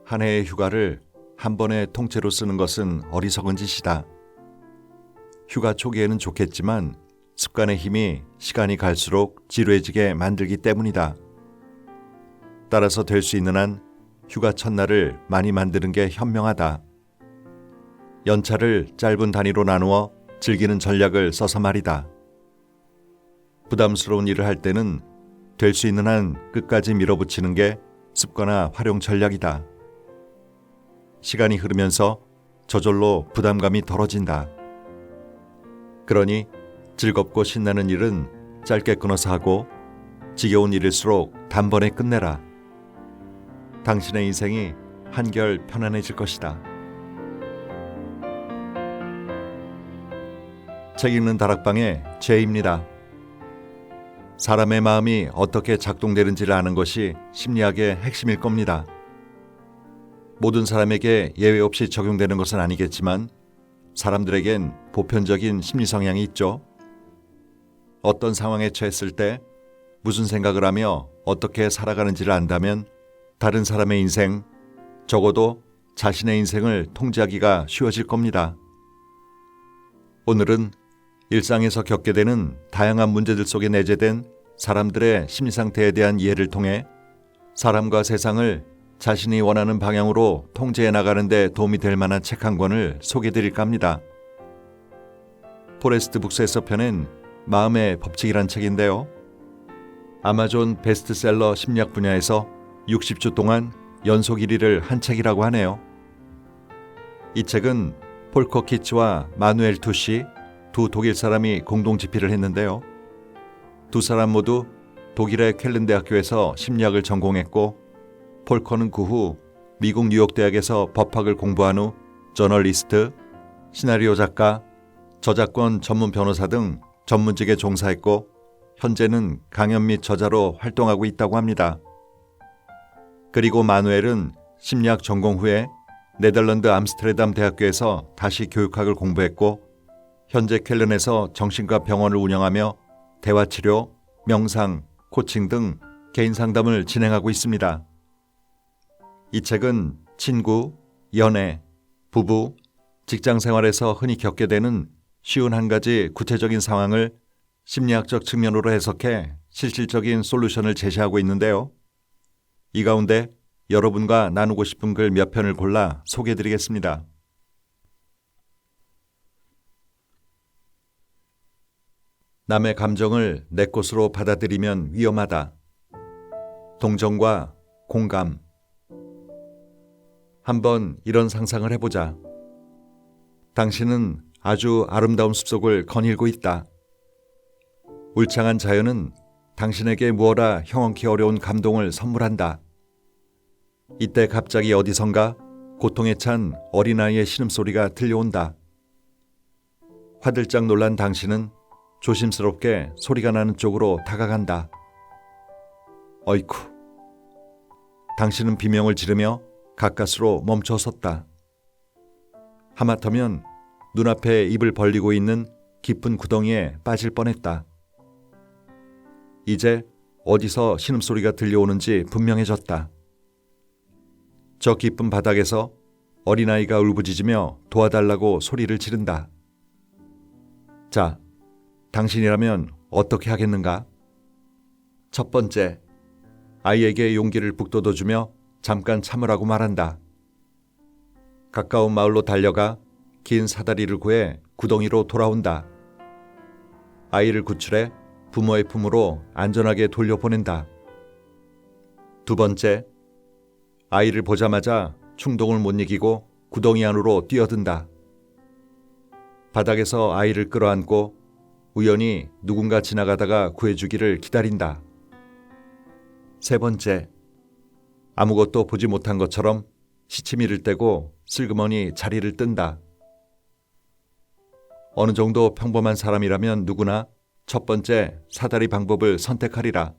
한 해의 휴가를 한 번에 통째로 쓰는 것은 어리석은 짓이다. 휴가 초기에는 좋겠지만 습관의 힘이 시간이 갈수록 지루해지게 만들기 때문이다. 따라서 될 수 있는 한 휴가 첫날을 많이 만드는 게 현명하다. 연차를 짧은 단위로 나누어 즐기는 전략을 써서 말이다. 부담스러운 일을 할 때는 될 수 있는 한 끝까지 밀어붙이는 게 습관화 활용 전략이다. 시간이 흐르면서 저절로 부담감이 덜어진다. 그러니 즐겁고 신나는 일은 짧게 끊어서 하고 지겨운 일일수록 단번에 끝내라. 당신의 인생이 한결 편안해질 것이다. 책 읽는 다락방의 제이입니다. 사람의 마음이 어떻게 작동되는지를 아는 것이 심리학의 핵심일 겁니다. 모든 사람에게 예외 없이 적용되는 것은 아니겠지만 사람들에겐 보편적인 심리 성향이 있죠. 어떤 상황에 처했을 때 무슨 생각을 하며 어떻게 살아가는지를 안다면 다른 사람의 인생, 적어도 자신의 인생을 통제하기가 쉬워질 겁니다. 오늘은 일상에서 겪게 되는 다양한 문제들 속에 내재된 사람들의 심리 상태에 대한 이해를 통해 사람과 세상을 자신이 원하는 방향으로 통제해 나가는 데 도움이 될 만한 책 한 권을 소개해 드릴까 합니다. 포레스트 북스에서 펴낸 마음의 법칙이란 책인데요. 아마존 베스트셀러 심리학 분야에서 60주 동안 연속 1위를 한 책이라고 하네요. 이 책은 폴커 키츠와 마누엘 투시 두 독일 사람이 공동 집필을 했는데요. 두 사람 모두 독일의 쾰른 대학교에서 심리학을 전공했고 폴커는 그 후 미국 뉴욕 대학에서 법학을 공부한 후 저널리스트, 시나리오 작가, 저작권 전문 변호사 등 전문직에 종사했고 현재는 강연 및 저자로 활동하고 있다고 합니다. 그리고 마누엘은 심리학 전공 후에 네덜란드 암스테르담 대학교에서 다시 교육학을 공부했고 현재 쾰른에서 정신과 병원을 운영하며 대화치료, 명상, 코칭 등 개인 상담을 진행하고 있습니다. 이 책은 친구, 연애, 부부, 직장 생활에서 흔히 겪게 되는 쉬운 한 가지 구체적인 상황을 심리학적 측면으로 해석해 실질적인 솔루션을 제시하고 있는데요. 이 가운데 여러분과 나누고 싶은 글 몇 편을 골라 소개해드리겠습니다. 남의 감정을 내 것으로 받아들이면 위험하다. 동정과 공감. 한번 이런 상상을 해보자. 당신은 아주 아름다운 숲속을 거닐고 있다. 울창한 자연은 당신에게 무어라 형언키 어려운 감동을 선물한다. 이때 갑자기 어디선가 고통에 찬 어린아이의 신음소리가 들려온다. 화들짝 놀란 당신은 조심스럽게 소리가 나는 쪽으로 다가간다. 어이쿠. 당신은 비명을 지르며 가까스로 멈춰섰다. 하마터면 눈앞에 입을 벌리고 있는 깊은 구덩이에 빠질 뻔했다. 이제 어디서 신음소리가 들려오는지 분명해졌다. 저 깊은 바닥에서 어린아이가 울부짖으며 도와달라고 소리를 지른다. 자, 당신이라면 어떻게 하겠는가? 첫 번째, 아이에게 용기를 북돋워주며 잠깐 참으라고 말한다. 가까운 마을로 달려가 긴 사다리를 구해 구덩이로 돌아온다. 아이를 구출해 부모의 품으로 안전하게 돌려보낸다. 두 번째, 아이를 보자마자 충동을 못 이기고 구덩이 안으로 뛰어든다. 바닥에서 아이를 끌어안고 우연히 누군가 지나가다가 구해주기를 기다린다. 세 번째, 아무것도 보지 못한 것처럼 시치미를 떼고 슬그머니 자리를 뜬다. 어느 정도 평범한 사람이라면 누구나 첫 번째 사다리 방법을 선택하리라.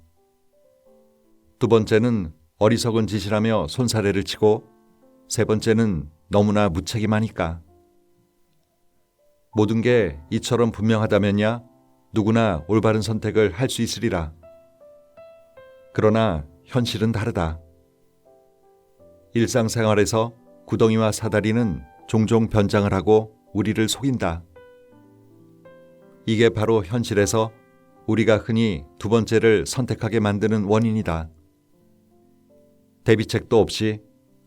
두 번째는 어리석은 짓이라며 손사래를 치고 세 번째는 너무나 무책임하니까. 모든 게 이처럼 분명하다면야 누구나 올바른 선택을 할 수 있으리라. 그러나 현실은 다르다. 일상생활에서 구덩이와 사다리는 종종 변장을 하고 우리를 속인다. 이게 바로 현실에서 우리가 흔히 두 번째를 선택하게 만드는 원인이다. 대비책도 없이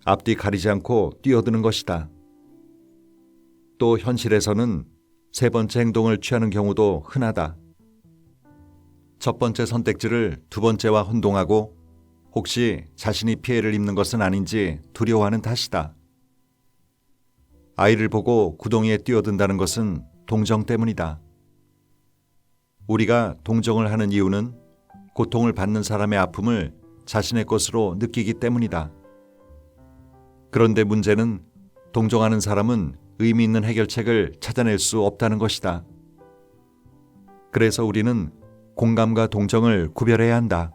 앞뒤 가리지 않고 뛰어드는 것이다. 또 현실에서는 세 번째 행동을 취하는 경우도 흔하다. 첫 번째 선택지를 두 번째와 혼동하고 혹시 자신이 피해를 입는 것은 아닌지 두려워하는 탓이다. 아이를 보고 구덩이에 뛰어든다는 것은 동정 때문이다. 우리가 동정을 하는 이유는 고통을 받는 사람의 아픔을 자신의 것으로 느끼기 때문이다. 그런데 문제는 동정하는 사람은 의미 있는 해결책을 찾아낼 수 없다는 것이다. 그래서 우리는 공감과 동정을 구별해야 한다.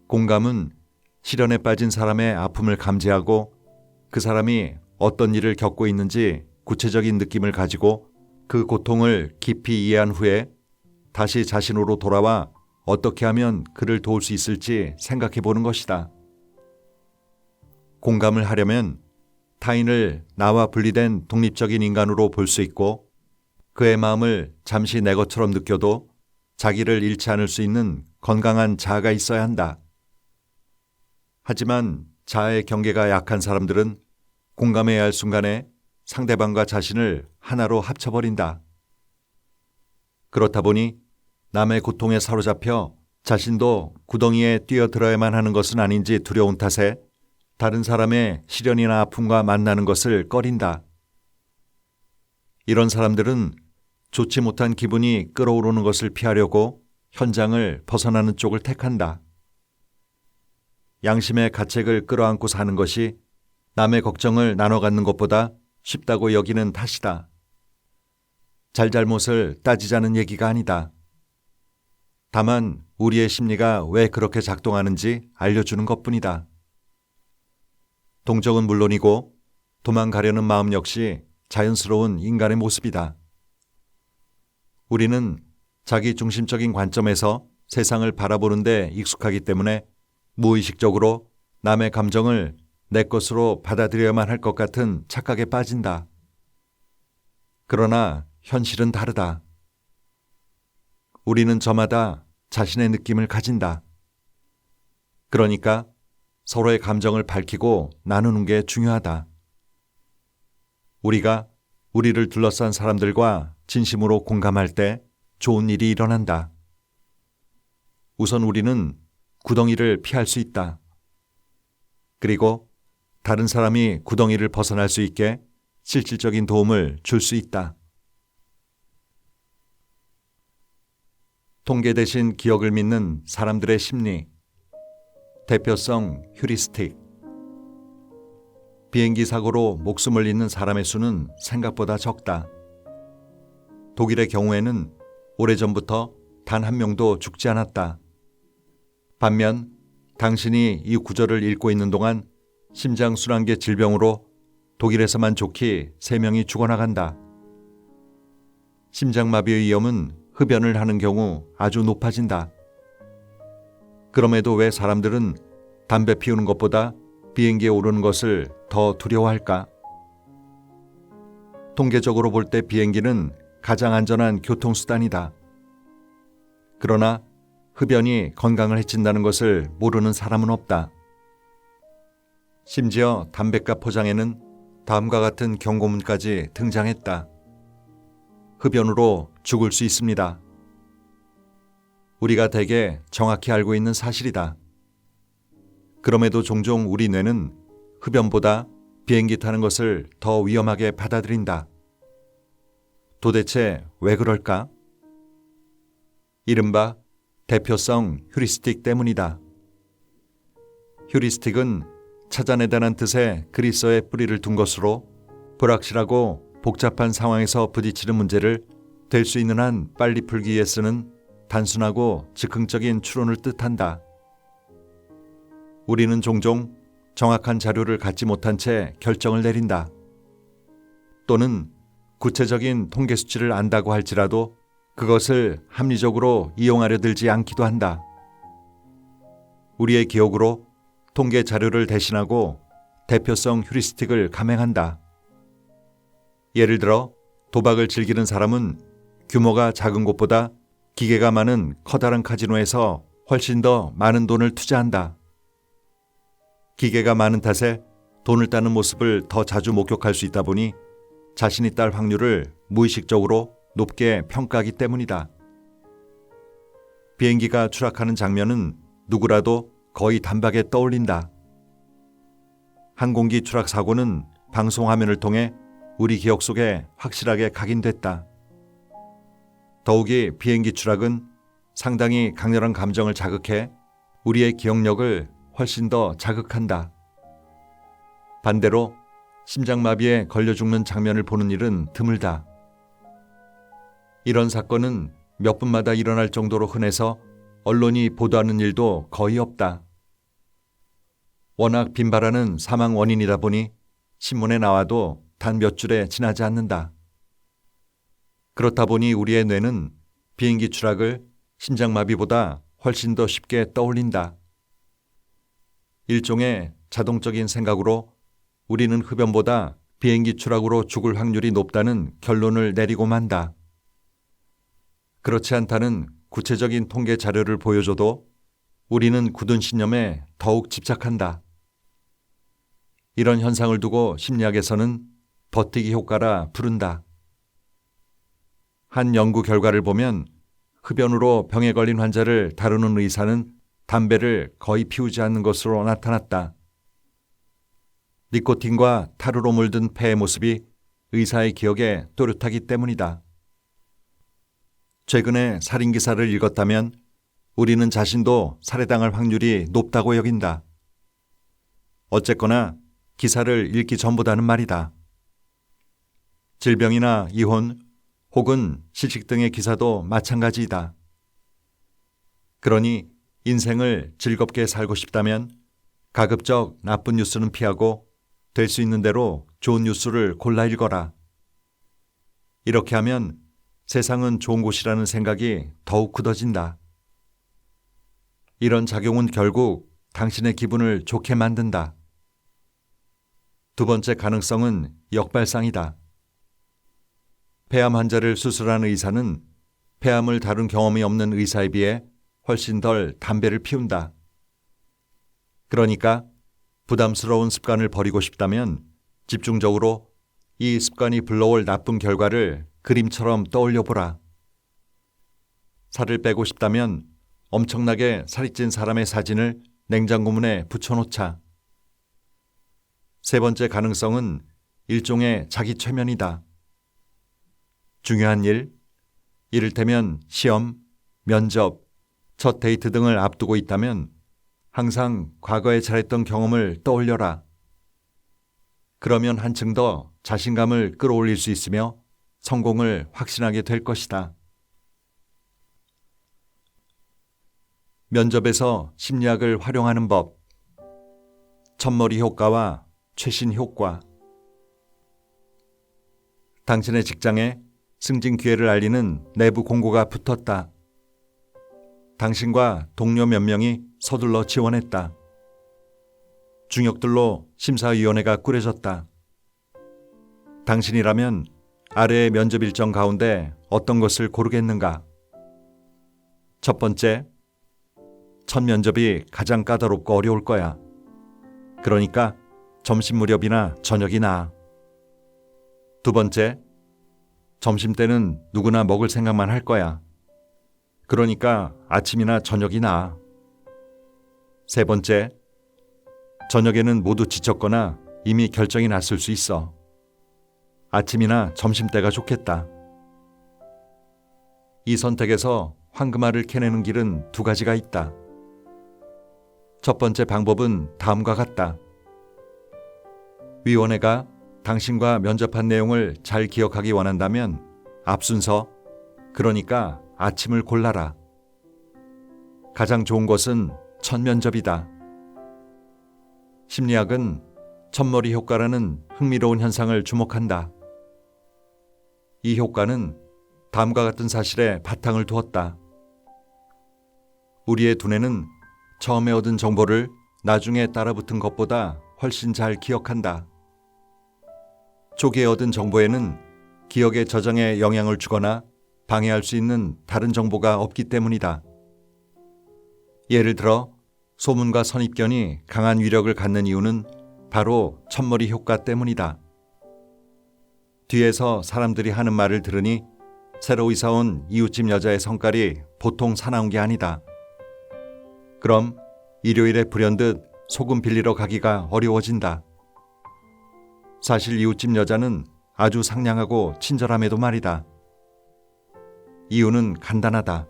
공감은 시련에 빠진 사람의 아픔을 감지하고 그 사람이 어떤 일을 겪고 있는지 구체적인 느낌을 가지고 그 고통을 깊이 이해한 후에 다시 자신으로 돌아와 어떻게 하면 그를 도울 수 있을지 생각해 보는 것이다. 공감을 하려면 타인을 나와 분리된 독립적인 인간으로 볼 수 있고 그의 마음을 잠시 내 것처럼 느껴도 자기를 잃지 않을 수 있는 건강한 자아가 있어야 한다. 하지만 자아의 경계가 약한 사람들은 공감해야 할 순간에 상대방과 자신을 하나로 합쳐버린다. 그렇다 보니 남의 고통에 사로잡혀 자신도 구덩이에 뛰어들어야만 하는 것은 아닌지 두려운 탓에 다른 사람의 시련이나 아픔과 만나는 것을 꺼린다. 이런 사람들은 좋지 못한 기분이 끓어오르는 것을 피하려고 현장을 벗어나는 쪽을 택한다. 양심의 가책을 끌어안고 사는 것이 남의 걱정을 나눠 갖는 것보다 쉽다고 여기는 탓이다. 잘잘못을 따지자는 얘기가 아니다. 다만 우리의 심리가 왜 그렇게 작동하는지 알려주는 것뿐이다. 동정은 물론이고 도망가려는 마음 역시 자연스러운 인간의 모습이다. 우리는 자기 중심적인 관점에서 세상을 바라보는데 익숙하기 때문에 무의식적으로 남의 감정을 내 것으로 받아들여야만 할 것 같은 착각에 빠진다. 그러나 현실은 다르다. 우리는 저마다 자신의 느낌을 가진다. 그러니까 서로의 감정을 밝히고 나누는 게 중요하다. 우리가 우리를 둘러싼 사람들과 진심으로 공감할 때 좋은 일이 일어난다. 우선 우리는 구덩이를 피할 수 있다. 그리고 다른 사람이 구덩이를 벗어날 수 있게 실질적인 도움을 줄 수 있다. 통계 대신 기억을 믿는 사람들의 심리. 대표성 휴리스틱. 비행기 사고로 목숨을 잃는 사람의 수는 생각보다 적다. 독일의 경우에는 오래전부터 단 한 명도 죽지 않았다. 반면 당신이 이 구절을 읽고 있는 동안 심장순환계 질병으로 독일에서만 좋게 3명이 죽어나간다. 심장마비의 위험은 흡연을 하는 경우 아주 높아진다. 그럼에도 왜 사람들은 담배 피우는 것보다 비행기에 오르는 것을 더 두려워할까? 통계적으로 볼 때 비행기는 가장 안전한 교통수단이다. 그러나 흡연이 건강을 해친다는 것을 모르는 사람은 없다. 심지어 담뱃값 포장에는 다음과 같은 경고문까지 등장했다. 흡연으로 죽을 수 있습니다. 우리가 대개 정확히 알고 있는 사실이다. 그럼에도 종종 우리 뇌는 흡연보다 비행기 타는 것을 더 위험하게 받아들인다. 도대체 왜 그럴까? 이른바 대표성 휴리스틱 때문이다. 휴리스틱은 찾아내다는 뜻의 그리스어의 뿌리를 둔 것으로 불확실하고 복잡한 상황에서 부딪히는 문제를 될 수 있는 한 빨리 풀기 위해 쓰는 단순하고 즉흥적인 추론을 뜻한다. 우리는 종종 정확한 자료를 갖지 못한 채 결정을 내린다. 또는 구체적인 통계 수치를 안다고 할지라도 그것을 합리적으로 이용하려 들지 않기도 한다. 우리의 기억으로 통계 자료를 대신하고 대표성 휴리스틱을 감행한다. 예를 들어 도박을 즐기는 사람은 규모가 작은 곳보다 기계가 많은 커다란 카지노에서 훨씬 더 많은 돈을 투자한다. 기계가 많은 탓에 돈을 따는 모습을 더 자주 목격할 수 있다 보니 자신이 딸 확률을 무의식적으로 높게 평가하기 때문이다. 비행기가 추락하는 장면은 누구라도 거의 단박에 떠올린다. 항공기 추락 사고는 방송 화면을 통해 우리 기억 속에 확실하게 각인됐다. 더욱이 비행기 추락은 상당히 강렬한 감정을 자극해 우리의 기억력을 훨씬 더 자극한다. 반대로 심장마비에 걸려 죽는 장면을 보는 일은 드물다. 이런 사건은 몇 분마다 일어날 정도로 흔해서 언론이 보도하는 일도 거의 없다. 워낙 빈발하는 사망 원인이다 보니 신문에 나와도 단 몇 줄에 지나지 않는다. 그렇다 보니 우리의 뇌는 비행기 추락을 심장마비보다 훨씬 더 쉽게 떠올린다. 일종의 자동적인 생각으로 우리는 흡연보다 비행기 추락으로 죽을 확률이 높다는 결론을 내리고 만다. 그렇지 않다는 구체적인 통계 자료를 보여줘도 우리는 굳은 신념에 더욱 집착한다. 이런 현상을 두고 심리학에서는 버티기 효과라 부른다. 한 연구 결과를 보면 흡연으로 병에 걸린 환자를 다루는 의사는 담배를 거의 피우지 않는 것으로 나타났다. 니코틴과 타르로 물든 폐의 모습이 의사의 기억에 또렷하기 때문이다. 최근에 살인기사를 읽었다면 우리는 자신도 살해당할 확률이 높다고 여긴다. 어쨌거나 기사를 읽기 전보다는 말이다. 질병이나 이혼 혹은 실직 등의 기사도 마찬가지이다. 그러니 인생을 즐겁게 살고 싶다면 가급적 나쁜 뉴스는 피하고 될 수 있는 대로 좋은 뉴스를 골라 읽어라. 이렇게 하면 세상은 좋은 곳이라는 생각이 더욱 굳어진다. 이런 작용은 결국 당신의 기분을 좋게 만든다. 두 번째 가능성은 역발상이다. 폐암 환자를 수술한 의사는 폐암을 다룬 경험이 없는 의사에 비해 훨씬 덜 담배를 피운다. 그러니까 부담스러운 습관을 버리고 싶다면 집중적으로 이 습관이 불러올 나쁜 결과를 그림처럼 떠올려 보라. 살을 빼고 싶다면 엄청나게 살이 찐 사람의 사진을 냉장고 문에 붙여놓자. 세 번째 가능성은 일종의 자기 최면이다. 중요한 일, 이를테면 시험, 면접, 첫 데이트 등을 앞두고 있다면 항상 과거에 잘했던 경험을 떠올려라. 그러면 한층 더 자신감을 끌어올릴 수 있으며 성공을 확신하게 될 것이다. 면접에서 심리학을 활용하는 법. 첫머리 효과와 최신 효과. 당신의 직장에 승진 기회를 알리는 내부 공고가 붙었다. 당신과 동료 몇 명이 서둘러 지원했다. 중역들로 심사위원회가 꾸려졌다. 당신이라면 아래의 면접 일정 가운데 어떤 것을 고르겠는가? 첫 번째, 첫 면접이 가장 까다롭고 어려울 거야. 그러니까 점심 무렵이나 저녁이 나아. 두 번째, 점심 때는 누구나 먹을 생각만 할 거야. 그러니까 아침이나 저녁이 나아. 세 번째, 저녁에는 모두 지쳤거나 이미 결정이 났을 수 있어. 아침이나 점심 때가 좋겠다. 이 선택에서 황금알을 캐내는 길은 두 가지가 있다. 첫 번째 방법은 다음과 같다. 위원회가 당신과 면접한 내용을 잘 기억하기 원한다면 앞순서, 그러니까 아침을 골라라. 가장 좋은 것은 첫 면접이다. 심리학은 첫머리 효과라는 흥미로운 현상을 주목한다. 이 효과는 다음과 같은 사실에 바탕을 두었다. 우리의 두뇌는 처음에 얻은 정보를 나중에 따라붙은 것보다 훨씬 잘 기억한다. 초기에 얻은 정보에는 기억의 저장에 영향을 주거나 방해할 수 있는 다른 정보가 없기 때문이다. 예를 들어 소문과 선입견이 강한 위력을 갖는 이유는 바로 첫머리 효과 때문이다. 뒤에서 사람들이 하는 말을 들으니 새로 이사 온 이웃집 여자의 성깔이 보통 사나운 게 아니다. 그럼 일요일에 불현듯 소금 빌리러 가기가 어려워진다. 사실 이웃집 여자는 아주 상냥하고 친절함에도 말이다. 이유는 간단하다.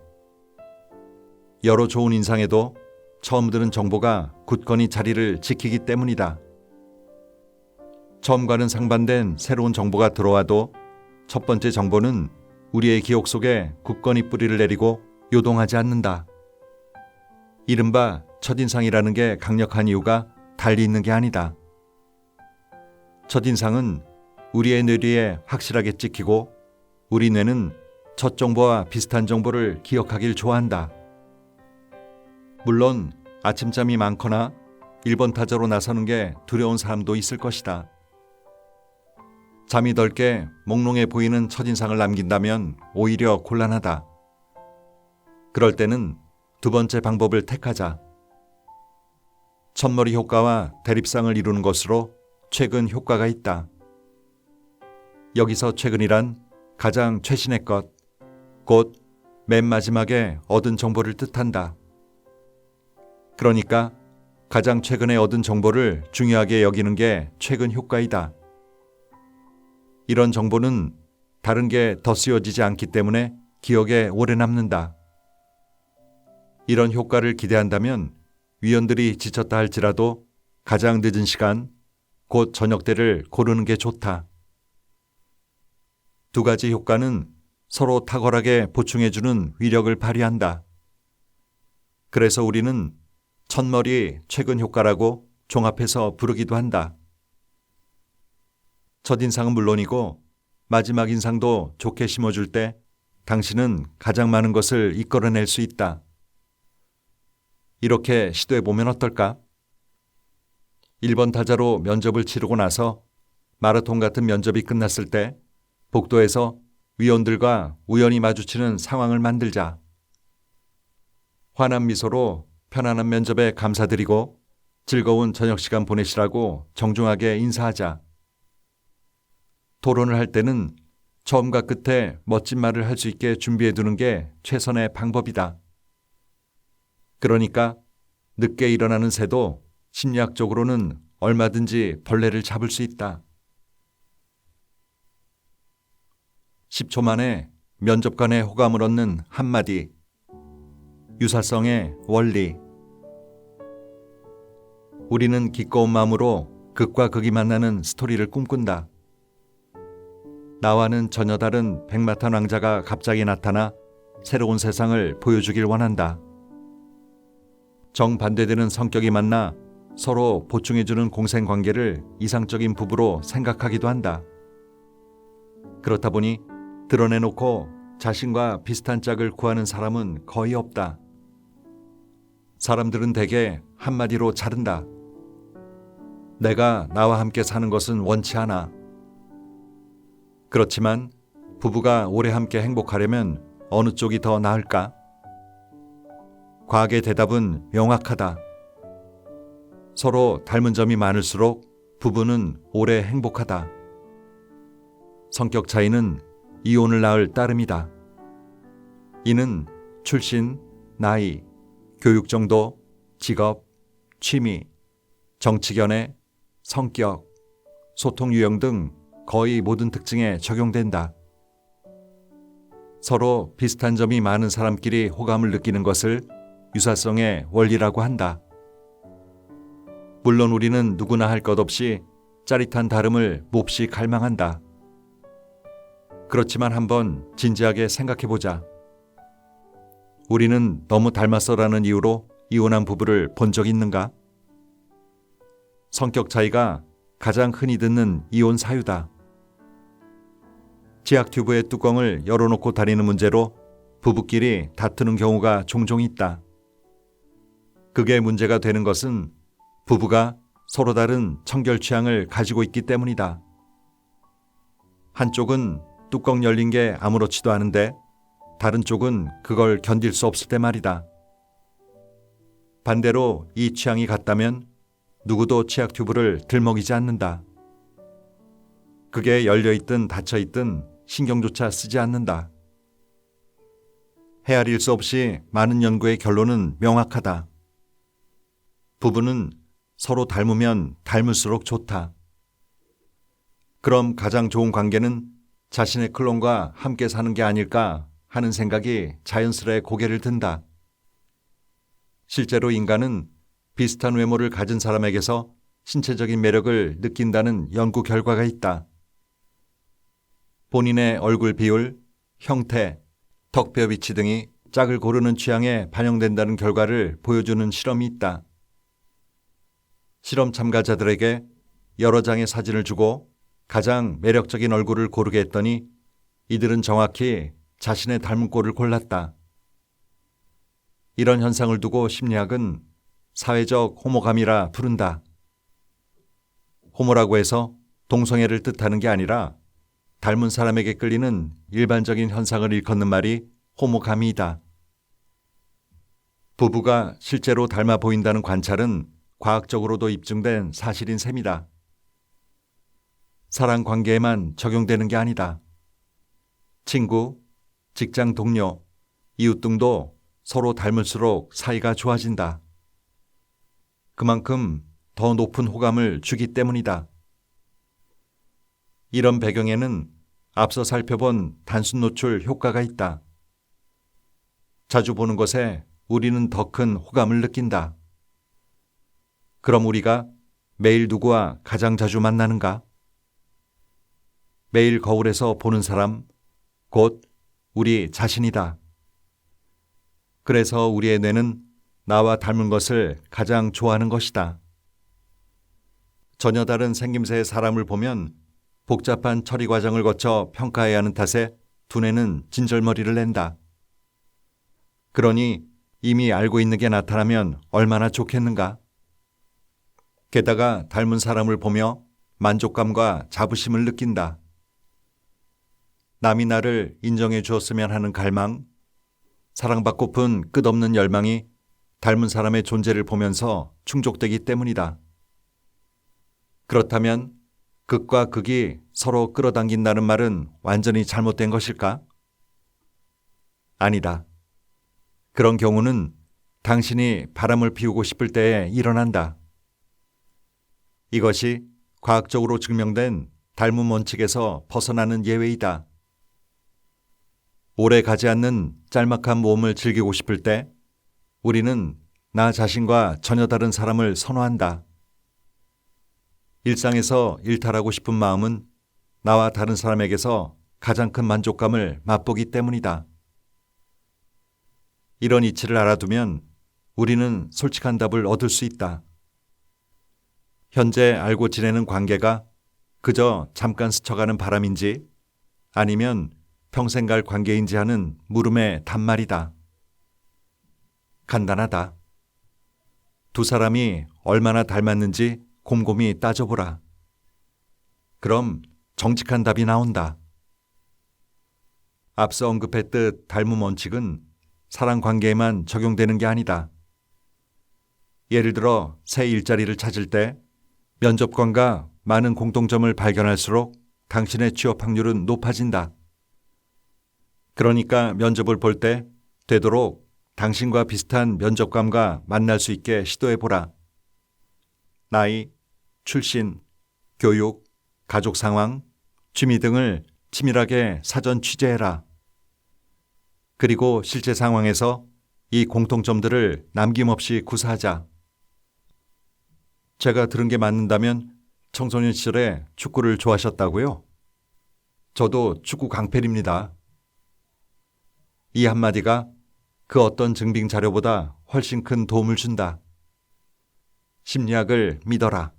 여러 좋은 인상에도 처음 들은 정보가 굳건히 자리를 지키기 때문이다. 처음과는 상반된 새로운 정보가 들어와도 첫 번째 정보는 우리의 기억 속에 굳건히 뿌리를 내리고 요동하지 않는다. 이른바 첫인상이라는 게 강력한 이유가 달리 있는 게 아니다. 첫인상은 우리의 뇌리에 확실하게 찍히고 우리 뇌는 첫 정보와 비슷한 정보를 기억하길 좋아한다. 물론 아침잠이 많거나 1번 타자로 나서는 게 두려운 사람도 있을 것이다. 잠이 덜 깨 몽롱해 보이는 첫인상을 남긴다면 오히려 곤란하다. 그럴 때는 두 번째 방법을 택하자. 첫머리 효과와 대립상을 이루는 것으로 최근 효과가 있다. 여기서 최근이란 가장 최신의 것, 곧 맨 마지막에 얻은 정보를 뜻한다. 그러니까 가장 최근에 얻은 정보를 중요하게 여기는 게 최근 효과이다. 이런 정보는 다른 게 더 쓰여지지 않기 때문에 기억에 오래 남는다. 이런 효과를 기대한다면 위원들이 지쳤다 할지라도 가장 늦은 시간, 곧 저녁 때를 고르는 게 좋다. 두 가지 효과는 서로 탁월하게 보충해주는 위력을 발휘한다. 그래서 우리는 첫머리 최근 효과라고 종합해서 부르기도 한다. 첫인상은 물론이고 마지막 인상도 좋게 심어줄 때 당신은 가장 많은 것을 이끌어낼 수 있다. 이렇게 시도해보면 어떨까? 1번 타자로 면접을 치르고 나서 마라톤 같은 면접이 끝났을 때 복도에서 위원들과 우연히 마주치는 상황을 만들자. 환한 미소로 편안한 면접에 감사드리고 즐거운 저녁 시간 보내시라고 정중하게 인사하자. 토론을 할 때는 처음과 끝에 멋진 말을 할 수 있게 준비해 두는 게 최선의 방법이다. 그러니까 늦게 일어나는 새도 심리학적으로는 얼마든지 벌레를 잡을 수 있다. 10초 만에 면접관의 호감을 얻는 한마디. 유사성의 원리. 우리는 기꺼운 마음으로 극과 극이 만나는 스토리를 꿈꾼다. 나와는 전혀 다른 백마탄 왕자가 갑자기 나타나 새로운 세상을 보여주길 원한다. 정반대되는 성격이 만나 서로 보충해주는 공생관계를 이상적인 부부로 생각하기도 한다. 그렇다 보니 드러내놓고 자신과 비슷한 짝을 구하는 사람은 거의 없다. 사람들은 대개 한마디로 자른다. 내가 나와 함께 사는 것은 원치 않아. 그렇지만 부부가 오래 함께 행복하려면 어느 쪽이 더 나을까? 과학의 대답은 명확하다. 서로 닮은 점이 많을수록 부부는 오래 행복하다. 성격 차이는 이혼을 낳을 따름이다. 이는 출신, 나이, 교육 정도, 직업, 취미, 정치 견해, 성격, 소통 유형 등 거의 모든 특징에 적용된다. 서로 비슷한 점이 많은 사람끼리 호감을 느끼는 것을 유사성의 원리라고 한다. 물론 우리는 누구나 할 것 없이 짜릿한 다름을 몹시 갈망한다. 그렇지만 한번 진지하게 생각해보자. 우리는 너무 닮았어라는 이유로 이혼한 부부를 본 적 있는가? 성격 차이가 가장 흔히 듣는 이혼 사유다. 지압 튜브의 뚜껑을 열어놓고 다니는 문제로 부부끼리 다투는 경우가 종종 있다. 그게 문제가 되는 것은 부부가 서로 다른 청결 취향을 가지고 있기 때문이다. 한쪽은 뚜껑 열린 게 아무렇지도 않은데 다른 쪽은 그걸 견딜 수 없을 때 말이다. 반대로 이 취향이 같다면 누구도 치약 튜브를 들먹이지 않는다. 그게 열려있든 닫혀있든 신경조차 쓰지 않는다. 헤아릴 수 없이 많은 연구의 결론은 명확하다. 부부는 서로 닮으면 닮을수록 좋다. 그럼 가장 좋은 관계는 자신의 클론과 함께 사는 게 아닐까 하는 생각이 자연스레 고개를 든다. 실제로 인간은 비슷한 외모를 가진 사람에게서 신체적인 매력을 느낀다는 연구 결과가 있다. 본인의 얼굴 비율, 형태, 턱뼈 위치 등이 짝을 고르는 취향에 반영된다는 결과를 보여주는 실험이 있다. 실험 참가자들에게 여러 장의 사진을 주고 가장 매력적인 얼굴을 고르게 했더니 이들은 정확히 자신의 닮은 꼴을 골랐다. 이런 현상을 두고 심리학은 사회적 호모감이라 부른다. 호모라고 해서 동성애를 뜻하는 게 아니라 닮은 사람에게 끌리는 일반적인 현상을 일컫는 말이 호모감이다. 부부가 실제로 닮아 보인다는 관찰은 과학적으로도 입증된 사실인 셈이다. 사랑 관계에만 적용되는 게 아니다. 친구, 직장 동료, 이웃 등도 서로 닮을수록 사이가 좋아진다. 그만큼 더 높은 호감을 주기 때문이다. 이런 배경에는 앞서 살펴본 단순 노출 효과가 있다. 자주 보는 것에 우리는 더 큰 호감을 느낀다. 그럼 우리가 매일 누구와 가장 자주 만나는가? 매일 거울에서 보는 사람, 곧 우리 자신이다. 그래서 우리의 뇌는 나와 닮은 것을 가장 좋아하는 것이다. 전혀 다른 생김새의 사람을 보면 복잡한 처리 과정을 거쳐 평가해야 하는 탓에 두뇌는 진절머리를 낸다. 그러니 이미 알고 있는 게 나타나면 얼마나 좋겠는가? 게다가 닮은 사람을 보며 만족감과 자부심을 느낀다. 남이 나를 인정해 주었으면 하는 갈망, 사랑받고픈 끝없는 열망이 닮은 사람의 존재를 보면서 충족되기 때문이다. 그렇다면 극과 극이 서로 끌어당긴다는 말은 완전히 잘못된 것일까? 아니다. 그런 경우는 당신이 바람을 피우고 싶을 때에 일어난다. 이것이 과학적으로 증명된 닮음 원칙에서 벗어나는 예외이다. 오래 가지 않는 짤막한 모험을 즐기고 싶을 때 우리는 나 자신과 전혀 다른 사람을 선호한다. 일상에서 일탈하고 싶은 마음은 나와 다른 사람에게서 가장 큰 만족감을 맛보기 때문이다. 이런 이치를 알아두면 우리는 솔직한 답을 얻을 수 있다. 현재 알고 지내는 관계가 그저 잠깐 스쳐가는 바람인지 아니면 평생 갈 관계인지 하는 물음의 단말이다. 간단하다. 두 사람이 얼마나 닮았는지 곰곰이 따져보라. 그럼 정직한 답이 나온다. 앞서 언급했듯 닮음 원칙은 사랑 관계에만 적용되는 게 아니다. 예를 들어 새 일자리를 찾을 때 면접관과 많은 공통점을 발견할수록 당신의 취업 확률은 높아진다. 그러니까 면접을 볼 때 되도록 당신과 비슷한 면접관과 만날 수 있게 시도해보라. 나이, 출신, 교육, 가족 상황, 취미 등을 치밀하게 사전 취재해라. 그리고 실제 상황에서 이 공통점들을 남김없이 구사하자. 제가 들은 게 맞는다면 청소년 시절에 축구를 좋아하셨다고요? 저도 축구 강팬입니다. 이 한마디가 그 어떤 증빙 자료보다 훨씬 큰 도움을 준다. 심리학을 믿어라.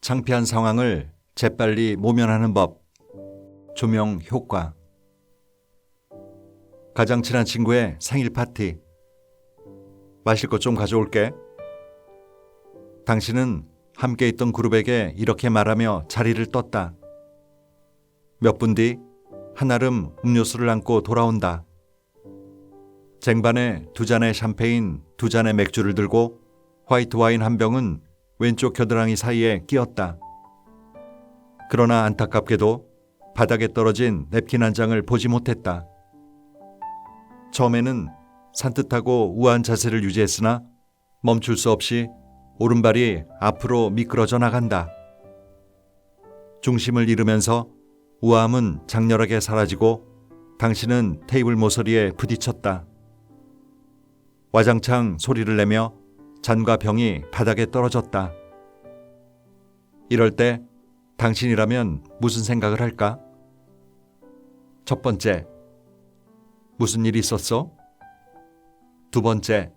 창피한 상황을 재빨리 모면하는 법. 조명 효과. 가장 친한 친구의 생일 파티. 마실 것 좀 가져올게. 당신은 함께 있던 그룹에게 이렇게 말하며 자리를 떴다. 몇 분 뒤 한아름 음료수를 안고 돌아온다. 쟁반에 2잔의 샴페인, 2잔의 맥주를 들고 화이트 와인 한 병은 왼쪽 겨드랑이 사이에 끼었다. 그러나 안타깝게도 바닥에 떨어진 냅킨 한 장을 보지 못했다. 처음에는 산뜻하고 우아한 자세를 유지했으나 멈출 수 없이 오른발이 앞으로 미끄러져 나간다. 중심을 잃으면서 우아함은 장렬하게 사라지고 당신은 테이블 모서리에 부딪혔다. 와장창 소리를 내며 잔과 병이 바닥에 떨어졌다. 이럴 때 당신이라면 무슨 생각을 할까? 첫 번째, 무슨 일이 있었어? 두 번째,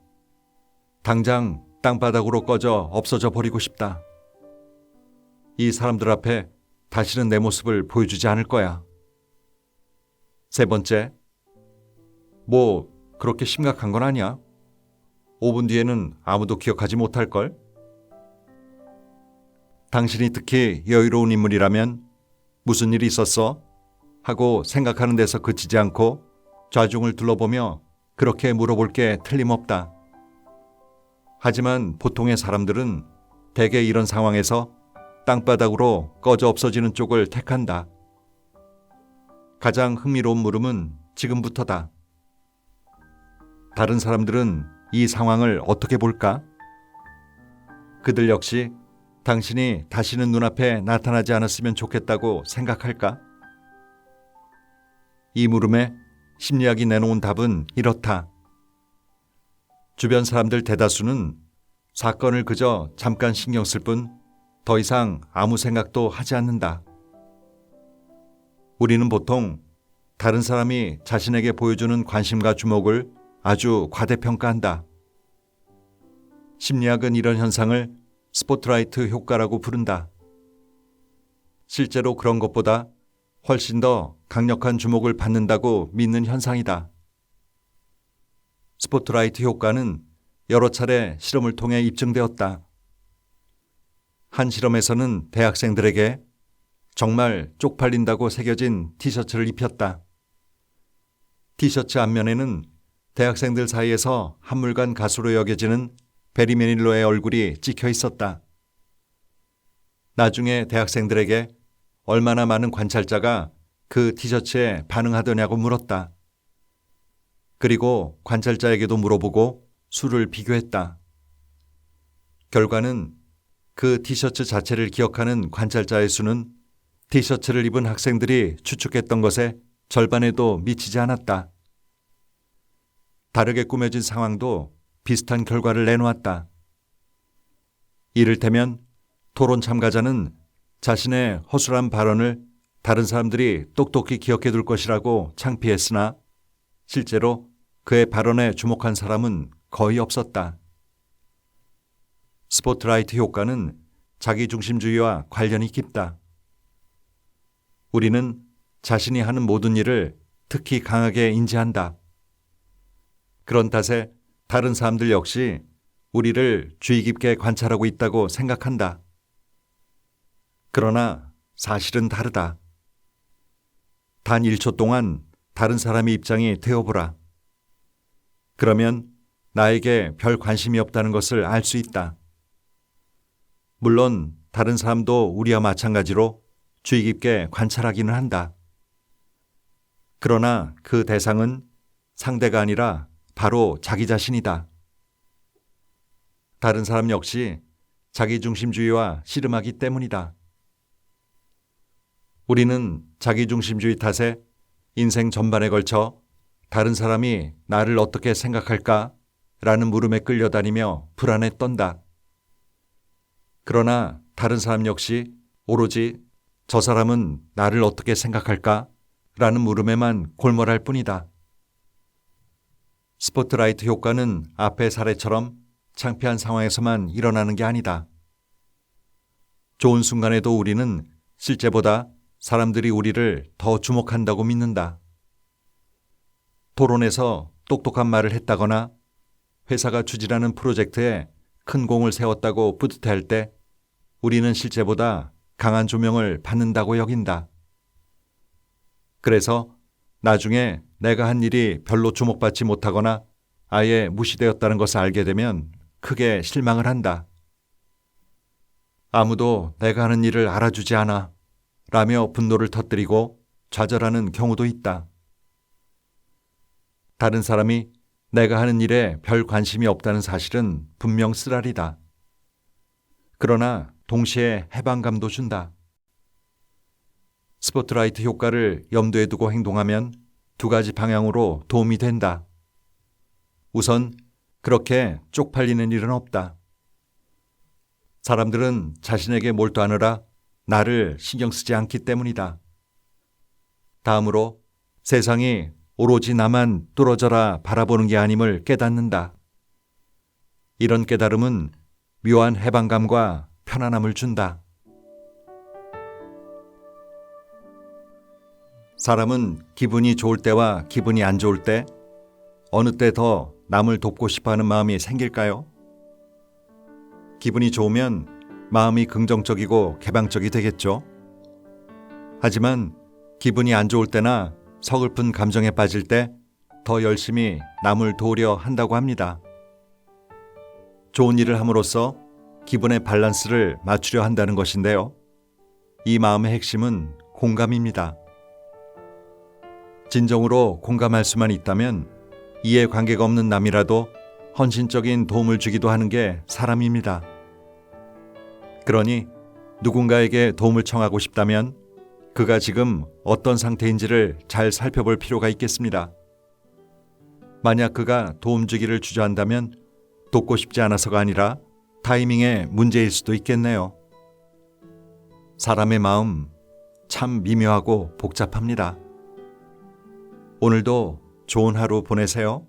당장 땅바닥으로 꺼져 없어져 버리고 싶다. 이 사람들 앞에 다시는 내 모습을 보여주지 않을 거야. 세 번째, 뭐 그렇게 심각한 건 아니야. 5분 뒤에는 아무도 기억하지 못할걸? 당신이 특히 여유로운 인물이라면 무슨 일이 있었어? 하고 생각하는 데서 그치지 않고 좌중을 둘러보며 그렇게 물어볼 게 틀림없다. 하지만 보통의 사람들은 대개 이런 상황에서 땅바닥으로 꺼져 없어지는 쪽을 택한다. 가장 흥미로운 물음은 지금부터다. 다른 사람들은 이 상황을 어떻게 볼까? 그들 역시 당신이 다시는 눈앞에 나타나지 않았으면 좋겠다고 생각할까? 이 물음에 심리학이 내놓은 답은 이렇다. 주변 사람들 대다수는 사건을 그저 잠깐 신경 쓸 뿐 더 이상 아무 생각도 하지 않는다. 우리는 보통 다른 사람이 자신에게 보여주는 관심과 주목을 아주 과대평가한다. 심리학은 이런 현상을 스포트라이트 효과라고 부른다. 실제로 그런 것보다 훨씬 더 강력한 주목을 받는다고 믿는 현상이다. 스포트라이트 효과는 여러 차례 실험을 통해 입증되었다. 한 실험에서는 대학생들에게 정말 쪽팔린다고 새겨진 티셔츠를 입혔다. 티셔츠 앞면에는 대학생들 사이에서 한물간 가수로 여겨지는 베리 매닐로의 얼굴이 찍혀 있었다. 나중에 대학생들에게 얼마나 많은 관찰자가 그 티셔츠에 반응하더냐고 물었다. 그리고 관찰자에게도 물어보고 수를 비교했다. 결과는 그 티셔츠 자체를 기억하는 관찰자의 수는 티셔츠를 입은 학생들이 추측했던 것의 절반에도 미치지 않았다. 다르게 꾸며진 상황도 비슷한 결과를 내놓았다. 이를테면 토론 참가자는 자신의 허술한 발언을 다른 사람들이 똑똑히 기억해 둘 것이라고 창피했으나 실제로 그의 발언에 주목한 사람은 거의 없었다. 스포트라이트 효과는 자기중심주의와 관련이 깊다. 우리는 자신이 하는 모든 일을 특히 강하게 인지한다. 그런 탓에 다른 사람들 역시 우리를 주의 깊게 관찰하고 있다고 생각한다. 그러나 사실은 다르다. 단 1초 동안 다른 사람의 입장이 되어보라. 그러면 나에게 별 관심이 없다는 것을 알 수 있다. 물론 다른 사람도 우리와 마찬가지로 주의 깊게 관찰하기는 한다. 그러나 그 대상은 상대가 아니라 바로 자기 자신이다. 다른 사람 역시 자기중심주의와 씨름하기 때문이다. 우리는 자기중심주의 탓에 인생 전반에 걸쳐 다른 사람이 나를 어떻게 생각할까? 라는 물음에 끌려다니며 불안에 떤다. 그러나 다른 사람 역시 오로지 저 사람은 나를 어떻게 생각할까? 라는 물음에만 골몰할 뿐이다. 스포트라이트 효과는 앞의 사례처럼 창피한 상황에서만 일어나는 게 아니다. 좋은 순간에도 우리는 실제보다 사람들이 우리를 더 주목한다고 믿는다. 토론에서 똑똑한 말을 했다거나 회사가 추진하는 프로젝트에 큰 공을 세웠다고 뿌듯해할 때 우리는 실제보다 강한 조명을 받는다고 여긴다. 그래서 나중에 내가 한 일이 별로 주목받지 못하거나 아예 무시되었다는 것을 알게 되면 크게 실망을 한다. 아무도 내가 하는 일을 알아주지 않아 라며 분노를 터뜨리고 좌절하는 경우도 있다. 다른 사람이 내가 하는 일에 별 관심이 없다는 사실은 분명 쓰라리다. 그러나 동시에 해방감도 준다. 스포트라이트 효과를 염두에 두고 행동하면 두 가지 방향으로 도움이 된다. 우선 그렇게 쪽팔리는 일은 없다. 사람들은 자신에게 몰두하느라 나를 신경 쓰지 않기 때문이다. 다음으로 세상이 오로지 나만 뚫어져라 바라보는 게 아님을 깨닫는다. 이런 깨달음은 묘한 해방감과 편안함을 준다. 사람은 기분이 좋을 때와 기분이 안 좋을 때 어느 때 더 남을 돕고 싶어하는 마음이 생길까요? 기분이 좋으면 마음이 긍정적이고 개방적이 되겠죠. 하지만 기분이 안 좋을 때나 서글픈 감정에 빠질 때 더 열심히 남을 도우려 한다고 합니다. 좋은 일을 함으로써 기분의 밸런스를 맞추려 한다는 것인데요. 이 마음의 핵심은 공감입니다. 진정으로 공감할 수만 있다면 이해관계가 없는 남이라도 헌신적인 도움을 주기도 하는 게 사람입니다. 그러니 누군가에게 도움을 청하고 싶다면 그가 지금 어떤 상태인지를 잘 살펴볼 필요가 있겠습니다. 만약 그가 도움 주기를 주저한다면 돕고 싶지 않아서가 아니라 타이밍의 문제일 수도 있겠네요. 사람의 마음 참 미묘하고 복잡합니다. 오늘도 좋은 하루 보내세요.